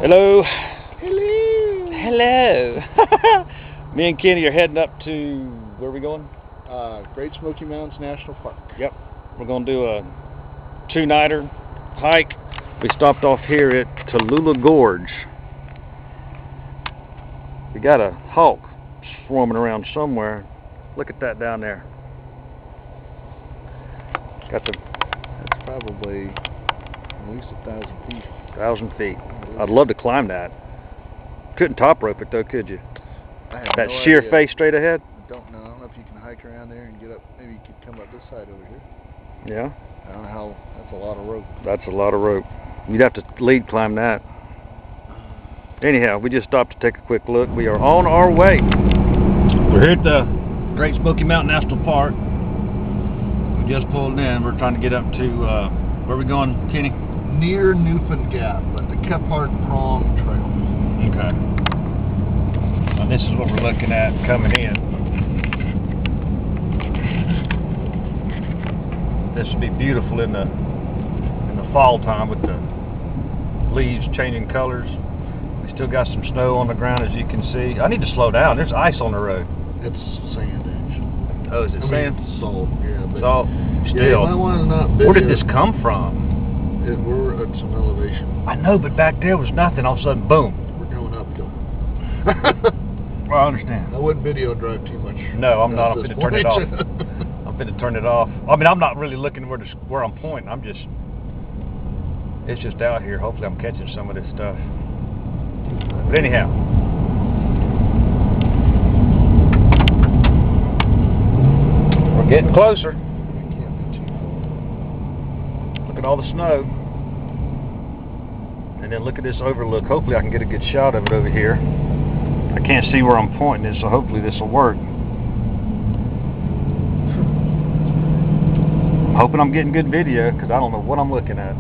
Hello. Hello. Hello. Me and Kenny are heading up to, where are we going? Great Smoky Mountains National Park. Yep. We're going to do a two-nighter hike. We stopped off here at Tallulah Gorge. We got a hawk swarming around somewhere. Look at that down there. Got the... That's probably at least 1,000 feet. 1,000 feet. I'd love to climb that. Couldn't top rope it though, could you? I have That no sheer idea. face straight ahead? I don't know if you can hike around there and get up. Maybe you could come up this side over here. Yeah. I don't know how. That's a lot of rope. That's a lot of rope. You'd have to lead climb that. Anyhow, we just stopped to take a quick look. We are on our way. We're here at the Great Smoky Mountain National Park. We just pulled in. We're trying to get up to, where are we going, Kenny? Near Newfound Gap, but the Kephart Prong Trail. Okay. Now this is what we're looking at coming in. This would be beautiful in the fall time with the leaves changing colors. We still got some snow on the ground, as you can see. I need to slow down. There's ice on the road. It's sand, actually. Oh, is it sand? Salt, yeah. But Salt. Still. Yeah, you might want to not video. Where did this come from? We're at some elevation. I know, but back there was nothing. All of a sudden, boom. We're going uphill. Well, I understand. I wouldn't video drive too much. No, I'm not. I'm going to turn it off. point. I'm going to turn it off. I mean, I'm not really looking where I'm pointing. I'm just, it's just out here. Hopefully I'm catching some of this stuff. But anyhow. We're getting closer. Look at all the snow. And then look at this overlook. Hopefully I can get a good shot of it over here. I can't see where I'm pointing it, so hopefully this will work. I'm hoping I'm getting good video, because I don't know what I'm looking at.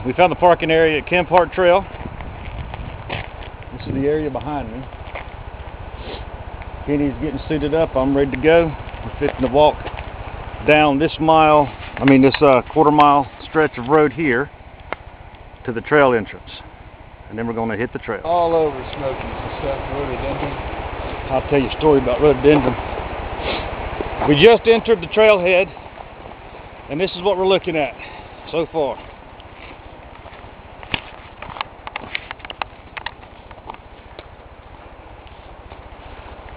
We found the parking area at Kephart Trail. This is the area behind me. Kenny's getting suited up. I'm ready to go. We're fixing to walk down this quarter mile stretch of road here to the trail entrance. And then we're going to hit the trail. All over Smokies except rhododendron. I'll tell you a story about rhododendron. We just entered the trailhead, and this is what we're looking at so far.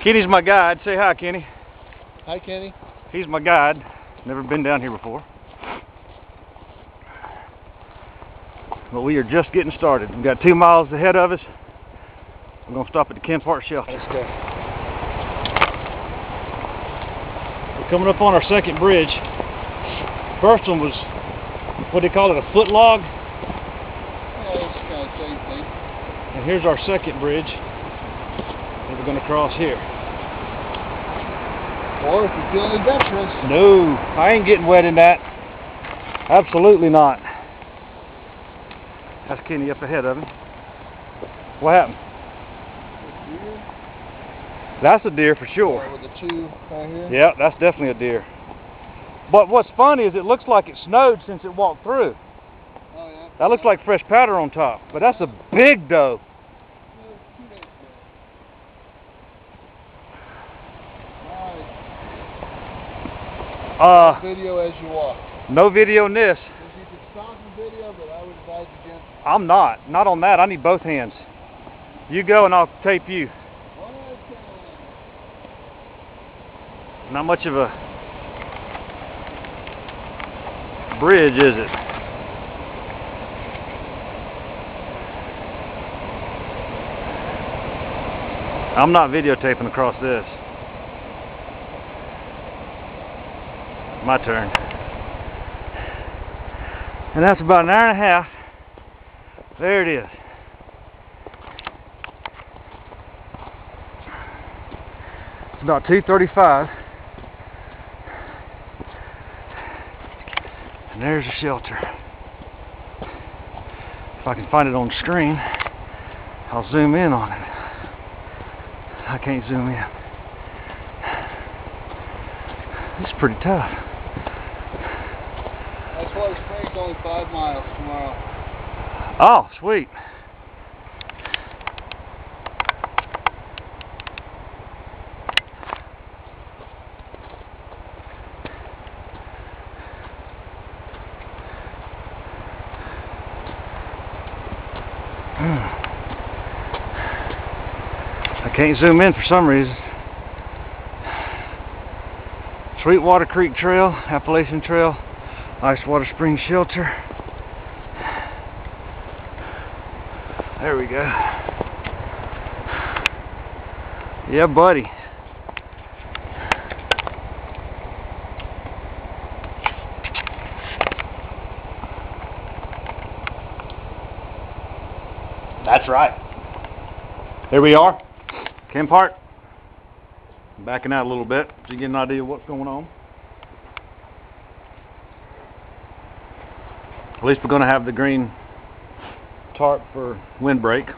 Kenny's my guide. Say hi, Kenny. Hi, Kenny. He's my guide. Never been down here before. But we are just getting started. We've got 2 miles ahead of us. We're going to stop at the Kephart shelter. Let's go. We're coming up on our second bridge. First one was, what do they call it, a foot log? Yeah, it's kind of the same thing. And here's our second bridge that we're going to cross here. Or if you're feeling adventurous. No, I ain't getting wet in that. Absolutely not. That's Kenny up ahead of him. What happened? That's a deer for sure. With the two right here? Yeah, that's definitely a deer. But what's funny is it looks like it snowed since it walked through. Oh, yeah. That looks like fresh powder on top. But that's a big doe. Video as you walk. No video in this. You can stop and video, but I would advise against. I'm not on that. I need both hands. You go and I'll tape you. Not much of a bridge, is it? I'm not videotaping across this. My turn. And that's about an hour and a half. There it is. It's about 2:35. And there's the shelter. If I can find it on the screen, I'll zoom in on it. I can't zoom in. It's pretty tough. That's Water Springs, only 5 miles tomorrow. Oh, sweet. I can't zoom in for some reason. Sweetwater Creek Trail, Appalachian Trail, Ice Water Spring Shelter. There we go. Yeah, buddy. That's right. Here we are, Kephart. Backing out a little bit so you get an idea of what's going on. At least we're going to have the green tarp for windbreak.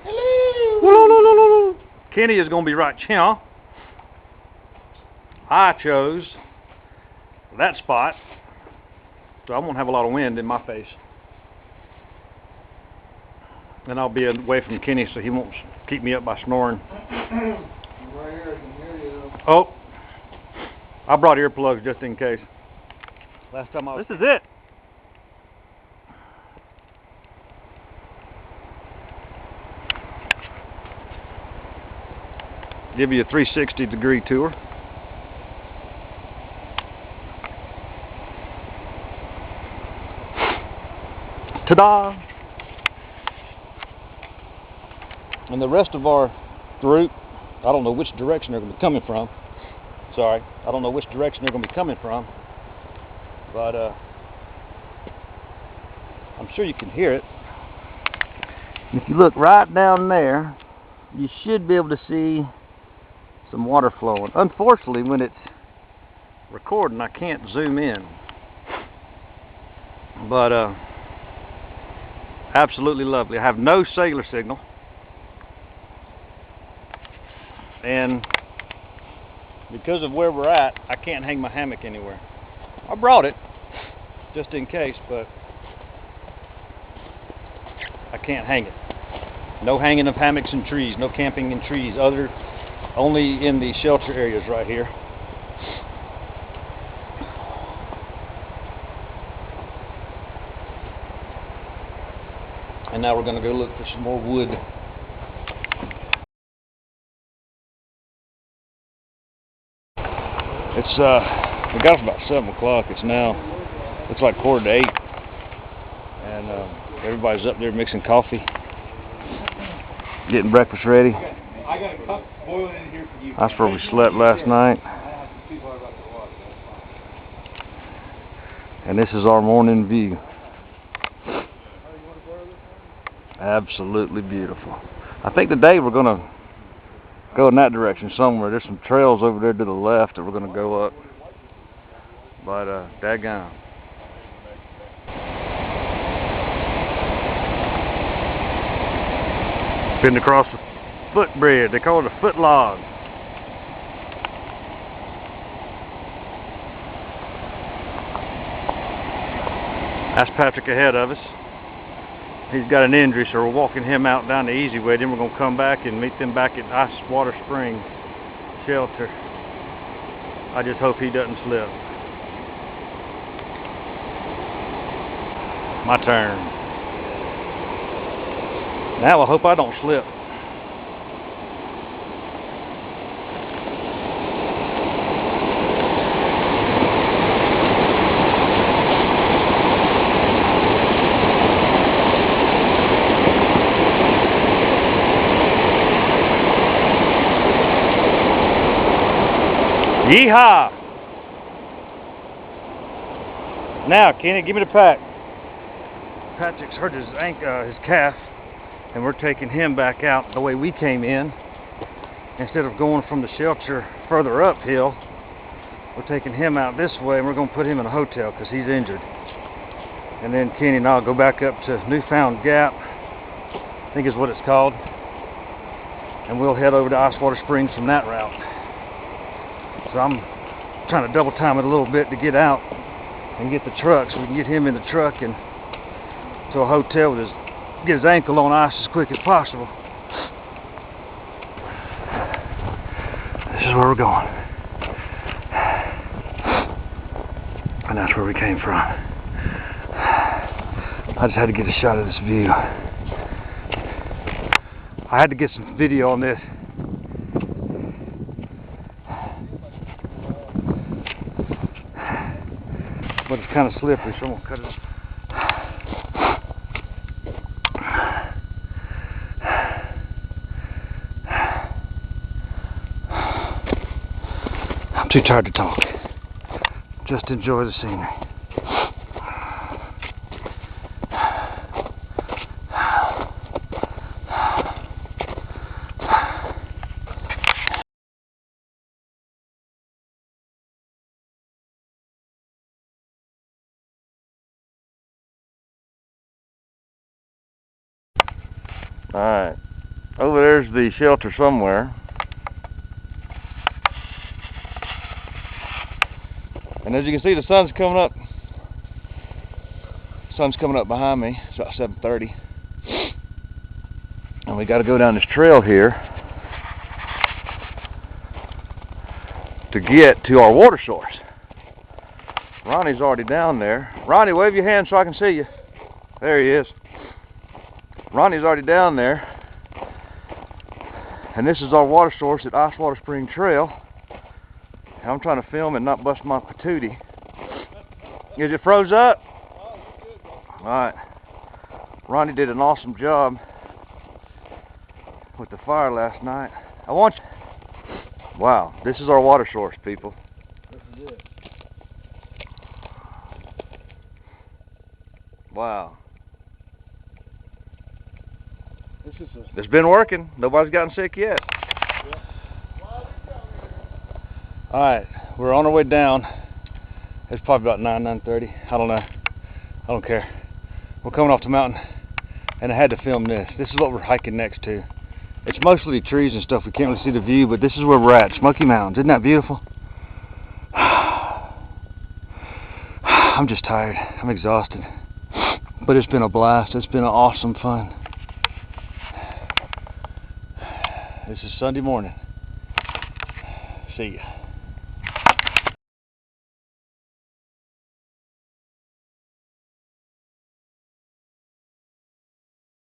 Hello. Kenny is going to be right here. I chose that spot, so I won't have a lot of wind in my face. And I'll be away from Kenny so he won't keep me up by snoring. Right here, I can hear you. Oh, I brought earplugs just in case. Last time this is it. Give you a 360-degree tour. Ta-da! And the rest of our group, I don't know which direction they're going to be coming from. Sorry, I don't know which direction they're going to be coming from. But I'm sure you can hear it. If you look right down there, you should be able to see some water flowing. Unfortunately, when it's recording, I can't zoom in. But absolutely lovely. I have no cellular signal. And because of where we're at, I can't hang my hammock anywhere. I brought it just in case, but I can't hang it. No hanging of hammocks in trees, no camping in trees, only in the shelter areas right here. And now we're going to go look for some more wood. It's we got about 7 o'clock. It's now looks like 7:45, and everybody's up there mixing coffee, getting breakfast ready. I got a cup boiling in here for you. That's where we slept last night. And this is our morning view. Absolutely beautiful. I think today we're gonna go in that direction somewhere. There's some trails over there to the left that we're gonna go up. But daggone. Been across the footbridge. They call it a foot log. That's Patrick ahead of us. He's got an injury, so we're walking him out down the easy way. Then we're going to come back and meet them back at Ice Water Spring Shelter. I just hope he doesn't slip. My turn. Now I hope I don't slip. Yeehaw! Now, Kenny, give me the pack. Patrick's hurt his calf, and we're taking him back out the way we came in. Instead of going from the shelter further uphill, we're taking him out this way, and we're going to put him in a hotel because he's injured. And then Kenny and I'll go back up to Newfound Gap, I think is what it's called, and we'll head over to Ice Water Springs from that route. So I'm trying to double time it a little bit to get out and get the truck so we can get him in the truck and to a hotel with get his ankle on ice as quick as possible. This is where we're going. And that's where we came from. I just had to get a shot of this view. I had to get some video on this. But it's kind of slippery, so I'm going to cut it. I'm too tired to talk. Just enjoy the scenery. Alright, over there's the shelter somewhere. And as you can see, the sun's coming up. Sun's coming up behind me. It's about 7:30. And we got to go down this trail here to get to our water source. Ronnie's already down there. Ronnie, wave your hand so I can see you. There he is. Ronnie's already down there. And this is our water source at Ice Water Spring Trail. And I'm trying to film and not bust my patootie. Is it froze up? Alright. Ronnie did an awesome job with the fire last night. I want you... Wow, this is our water source, people. This is it. Wow. This is a... It's been working. Nobody's gotten sick yet. Yeah. Alright, we're on our way down. It's probably about 9:30. I don't know. I don't care. We're coming off the mountain, and I had to film this. This is what we're hiking next to. It's mostly trees and stuff. We can't really see the view, but this is where we're at. Smoky Mountains. Isn't that beautiful? I'm just tired. I'm exhausted. But it's been a blast. It's been an awesome fun. This is Sunday morning. See ya.